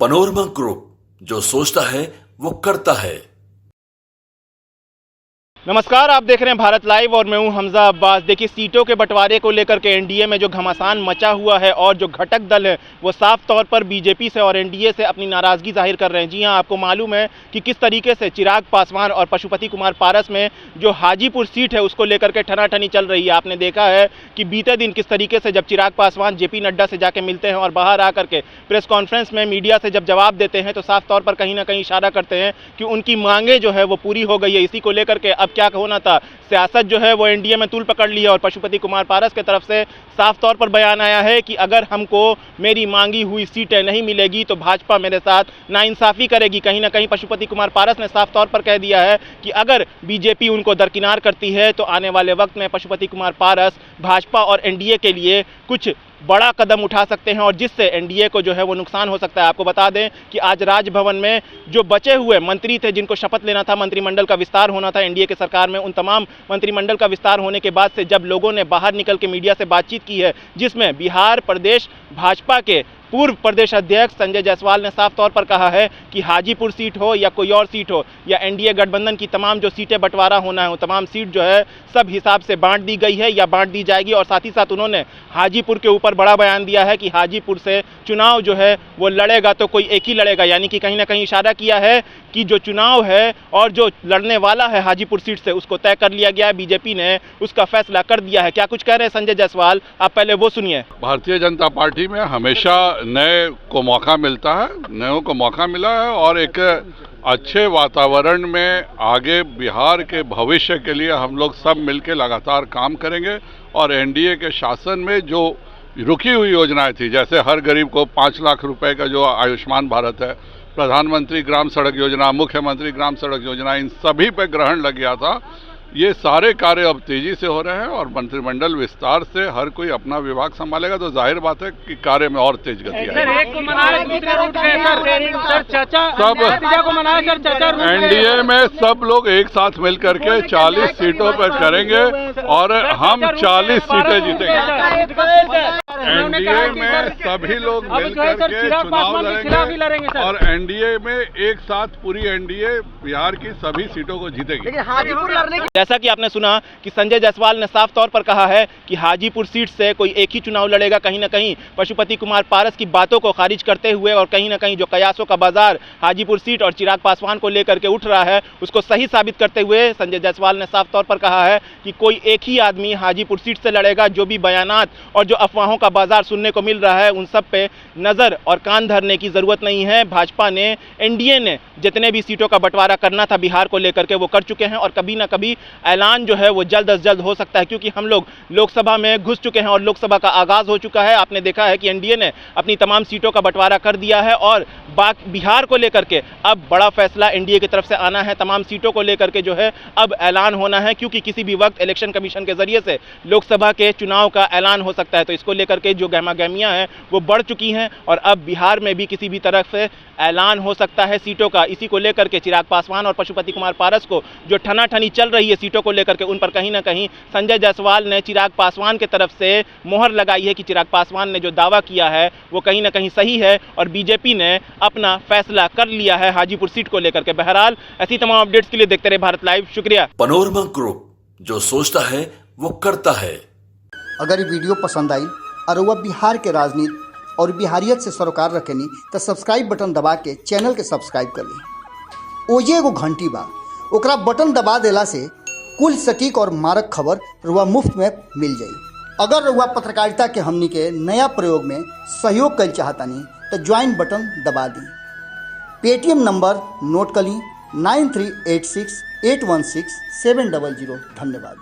Panorama group, जो सोचता है वो करता है। नमस्कार, आप देख रहे हैं भारत लाइव और मैं हूं हमजा अब्बास। देखिए, सीटों के बंटवारे को लेकर के एनडीए में जो घमासान मचा हुआ है और जो घटक दल है वो साफ तौर पर बीजेपी से और एनडीए से अपनी नाराजगी जाहिर कर रहे हैं। जी हां, आपको मालूम है कि किस तरीके से चिराग पासवान और पशुपति कुमार पारस में जो हाजीपुर सीट है उसको लेकर के ठनाठनी चल रही है। आपने देखा है कि बीते दिन किस तरीके से जब चिराग पासवान जेपी नड्डा से जाके मिलते हैं और बाहर आकर के प्रेस कॉन्फ्रेंस में मीडिया से जब जवाब देते हैं तो साफ तौर पर कहीं ना कहीं इशारा करते हैं कि उनकी मांगे जो है वो पूरी हो गई है। इसी को लेकर के अब क्या होना था, सियासत जो है वो एनडीए में तूल पकड़ ली है और पशुपति कुमार पारस की तरफ से साफ तौर पर बयान आया है कि अगर हमको मेरी मांगी हुई सीटें नहीं मिलेगी तो भाजपा मेरे साथ नाइंसाफी करेगी। कहीं ना कहीं पशुपति कुमार पारस ने साफ तौर पर कह दिया है कि अगर बीजेपी उनको दरकिनार करती है तो आने वाले वक्त में पशुपति कुमार पारस भाजपा और एनडीए के लिए कुछ बड़ा कदम उठा सकते हैं और जिससे एनडीए को जो है वो नुकसान हो सकता है। आपको बता दें कि आज राजभवन में जो बचे हुए मंत्री थे जिनको शपथ लेना था, मंत्रिमंडल का विस्तार होना था एनडीए के सरकार में, उन तमाम मंत्रिमंडल का विस्तार होने के बाद से जब लोगों ने बाहर निकल के मीडिया से बातचीत की है, जिसमें बिहार प्रदेश भाजपा के पूर्व प्रदेश अध्यक्ष संजय जायसवाल ने साफ तौर पर कहा है कि हाजीपुर सीट हो या कोई और सीट हो या एनडीए गठबंधन की तमाम जो सीटें बंटवारा होना है वो तमाम सीट जो है सब हिसाब से बांट दी गई है या बांट दी जाएगी। और साथ ही साथ उन्होंने हाजीपुर के ऊपर बड़ा बयान दिया है कि हाजीपुर से चुनाव जो है वो लड़ेगा तो कोई एक ही लड़ेगा, यानी कि कहीं ना कहीं इशारा किया है कि जो चुनाव है और जो लड़ने वाला है हाजीपुर सीट से उसको तय कर लिया गया है, बीजेपी ने उसका फैसला कर दिया है। क्या कुछ कह रहे हैं संजय जायसवाल, आप पहले वो सुनिए। भारतीय जनता पार्टी में हमेशा नए को मौका मिलता है, नयों को मौका मिला है और एक अच्छे वातावरण में आगे बिहार के भविष्य के लिए हम लोग सब मिलकर लगातार काम करेंगे। और एनडीए के शासन में जो रुकी हुई योजनाएं थी, जैसे हर गरीब को 5 लाख रुपए का जो आयुष्मान भारत है, प्रधानमंत्री ग्राम सड़क योजना, मुख्यमंत्री ग्राम सड़क योजना, इन सभी पे ग्रहण लग गया था। ये सारे कार्य अब तेजी से हो रहे हैं और मंत्रिमंडल विस्तार से हर कोई अपना विभाग संभालेगा तो जाहिर बात है कि कार्य में और तेज गति आएगी। सब एनडीए में सब लोग एक साथ मिलकर के 40 सीटों पर करेंगे और हम 40 सीटें जीतेंगे। एनडीए में सभी लोग मिलकर के चुनाव लड़ेंगे और एनडीए में एक साथ पूरी एनडीए बिहार की सभी सीटों को जीतेगी। जैसा कि आपने सुना कि संजय जायसवाल ने साफ तौर पर कहा है कि हाजीपुर सीट से कोई एक ही चुनाव लड़ेगा। कहीं ना कहीं पशुपति कुमार पारस की बातों को खारिज करते हुए और कहीं ना कहीं जो कयासों का बाजार हाजीपुर सीट और चिराग पासवान को लेकर के उठ रहा है उसको सही साबित करते हुए संजय जायसवाल ने साफ तौर पर कहा है कि कोई एक ही आदमी हाजीपुर सीट से लड़ेगा। जो भी बयानात और जो अफवाहों का बाजार सुनने को मिल रहा है उन सब पे नजर और कान धरने की जरूरत नहीं है। भाजपा ने, एनडीए ने जितने भी सीटों का बंटवारा करना था बिहार को लेकर के वो कर चुके हैं और कभी ना कभी ऐलान जो है वो जल्द अज जल्द हो सकता है, क्योंकि हम लोग लोकसभा में घुस चुके हैं और लोकसभा का आगाज हो चुका है। आपने देखा है कि एनडीए ने अपनी तमाम सीटों का बंटवारा कर दिया है और बिहार को लेकर के अब बड़ा फैसला एनडीए की तरफ से आना है। तमाम सीटों को लेकर के जो है अब ऐलान होना है, क्योंकि किसी भी वक्त इलेक्शन कमीशन के जरिए से लोकसभा के चुनाव का ऐलान हो सकता है। तो इसको लेकर के जो गहमागहमियां हैं वो बढ़ चुकी हैं और अब बिहार में भी किसी भी तरफ से ऐलान हो सकता है सीटों का। इसी को लेकर के चिराग पासवान और पशुपति कुमार पारस को जो ठनाठनी चल रही है सीटों को लेकर के, उन पर कहीं ना कहीं संजय जायसवाल ने चिराग पासवान की तरफ से मोहर लगाई है कि चिराग पासवान ने जो दावा किया है वो कहीं ना कहीं सही है और बीजेपी ने अपना फैसला कर लिया है हाजीपुर सीट को लेकर के। बहरहाल ऐसी तमाम अपडेट्स के लिए देखते रहे भारत लाइव। शुक्रिया। पनोरमा ग्रुप, जो सोचता है वो करता है। अगर ये वीडियो पसंद आई और वह बिहार के राजनीति और बिहारियत से सरोकार रखेनी तो सब्सक्राइब बटन दबा के चैनल के सब्सक्राइब कर ली। ओजे एगो घंटी बा, ओकरा बटन दबा देला से कुल सटीक और मारक खबर रुआ मुफ्त में मिल जाई। अगर रुआ पत्रकारिता के हमनी के नया प्रयोग में सहयोग कर चाहतानी तो ज्वाइन बटन दबा दी। पेटीएम नंबर नोट कर ली 9386816700। धन्यवाद।